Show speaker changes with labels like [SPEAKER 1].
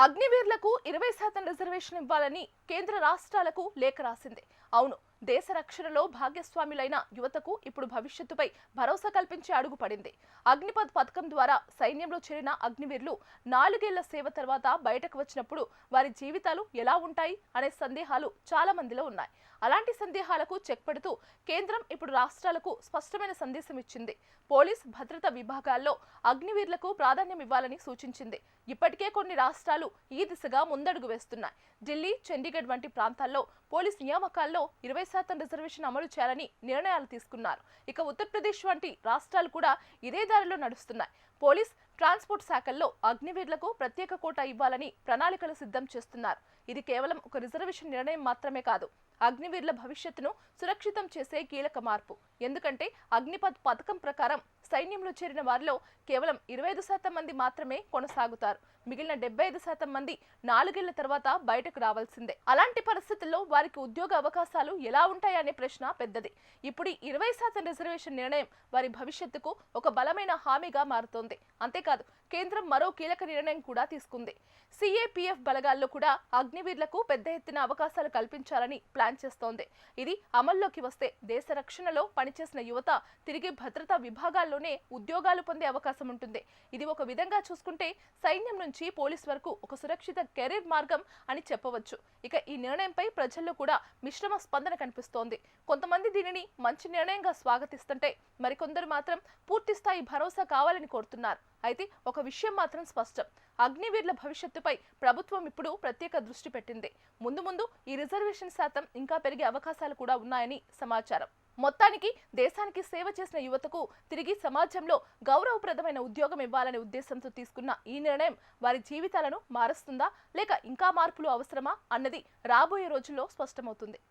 [SPEAKER 1] అగ్నివీర్లకు 20% reservation ఇవ్వాలని కేంద్ర రాష్ట్రాలకు లేఖ రాసింది. అవును, దేశ రక్షణలో భాగస్వాములైన యువతకు ఇప్పుడు భవిష్యత్తుపై భరోసా కల్పించే అడుగు పడింది. అగ్నిపథ్ పథకం ద్వారా సైన్యంలో చేరిన అగ్నివీర్లు 4 ఏళ్ల సేవ తర్వాత బయటకు వచ్చినప్పుడు వారి జీవితాలు ఎలా ఉంటాయి అనే సందేహాలు చాలా మందిలో ఉన్నాయి. అలాంటి సందేహాలకు చెక్ పెడుతూ కేంద్రం ఇప్పుడు రాష్ట్రాలకు స్పష్టమైన సందేశం ఇచ్చింది. పోలీస్ భద్రతా విభాగాల్లో అగ్నివీర్లకు ప్రాధాన్యం ఇవ్వాలని సూచించింది. ఇప్పటికే కొన్ని రాష్ట్రాలు ఈ దిశగా ముందడుగు వేస్తున్నాయి. ఢిల్లీ, చండీగఢ్ వంటి ప్రాంతాల్లో పోలీస్ నియామకాల్లో 20% రిజర్వేషన్ అమలు చేయాలని నిర్ణయాలు తీసుకున్నారు. ఇక ఉత్తరప్రదేశ్ వంటి రాష్ట్రాలు కూడా ఇదే దారిలో నడుస్తున్నాయి. పోలీస్, ట్రాన్స్పోర్ట్ శాఖల్లో అగ్నివీర్లకు ప్రత్యేక కోటా ఇవ్వాలని ప్రణాళికలు సిద్ధం చేస్తున్నారు. ఇది కేవలం ఒక రిజర్వేషన్ నిర్ణయం మాత్రమే కాదు, అగ్నివీర్ల భవిష్యత్తును సురక్షితం చేసే కీలక మార్పు. ఎందుకంటే అగ్నిపథ్ పథకం ప్రకారం సైన్యంలో చేరిన వారిలో కేవలం 25% మంది మాత్రమే కొనసాగుతారు. మిగిలిన 75% మంది 4 ఏళ్ల తర్వాత బయటకు రావాల్సిందే. అలాంటి పరిస్థితుల్లో వారికి ఉద్యోగ అవకాశాలు ఎలా ఉంటాయనే ప్రశ్న పెద్దది. ఇప్పుడు 20% రిజర్వేషన్ నిర్ణయం వారి భవిష్యత్తుకు ఒక బలమైన హామీగా మారుతోంది. అంతేకాదు, కేంద్రం మరో కీలక నిర్ణయం కూడా తీసుకుంది. సిఏపిఎఫ్ బలగాల్లో కూడా అగ్నివీర్లకు పెద్ద ఎత్తున అవకాశాలు కల్పించాలని ప్లాన్ చేస్తోంది. ఇది అమల్లోకి వస్తే దేశ రక్షణలో పనిచేసిన యువత తిరిగి భద్రతా విభాగాల్లోనే ఉద్యోగాలు పొందే అవకాశం ఉంటుంది. ఇది ఒక విధంగా చూసుకుంటే సైన్యం నుంచి పోలీస్ వరకు ఒక సురక్షిత కెరీర్ మార్గం అని చెప్పవచ్చు. ఇక ఈ నిర్ణయంపై ప్రజల్లో కూడా మిశ్రమ స్పందన కనిపిస్తోంది. కొంతమంది దీనిని మంచి నిర్ణయంగా స్వాగతిస్తుంటే మరికొందరు మాత్రం పూర్తి స్థాయి భరోసా కావాలని కోరుతున్నారు. అయితే ఒక విషయం మాత్రం స్పష్టం, అగ్నివీర్ల భవిష్యత్తుపై ప్రభుత్వం ఇప్పుడు ప్రత్యేక దృష్టి పెట్టింది. ముందు ముందు ఈ రిజర్వేషన్ శాతం ఇంకా పెరిగే అవకాశాలు కూడా ఉన్నాయని సమాచారం. మొత్తానికి దేశానికి సేవ చేసిన యువతకు తిరిగి సమాజంలో గౌరవప్రదమైన ఉద్యోగం ఇవ్వాలనే ఉద్దేశంతో తీసుకున్న ఈ నిర్ణయం వారి జీవితాలను మారుస్తుందా, లేక ఇంకా మార్పులు అవసరమా అన్నది రాబోయే రోజుల్లో స్పష్టమవుతుంది.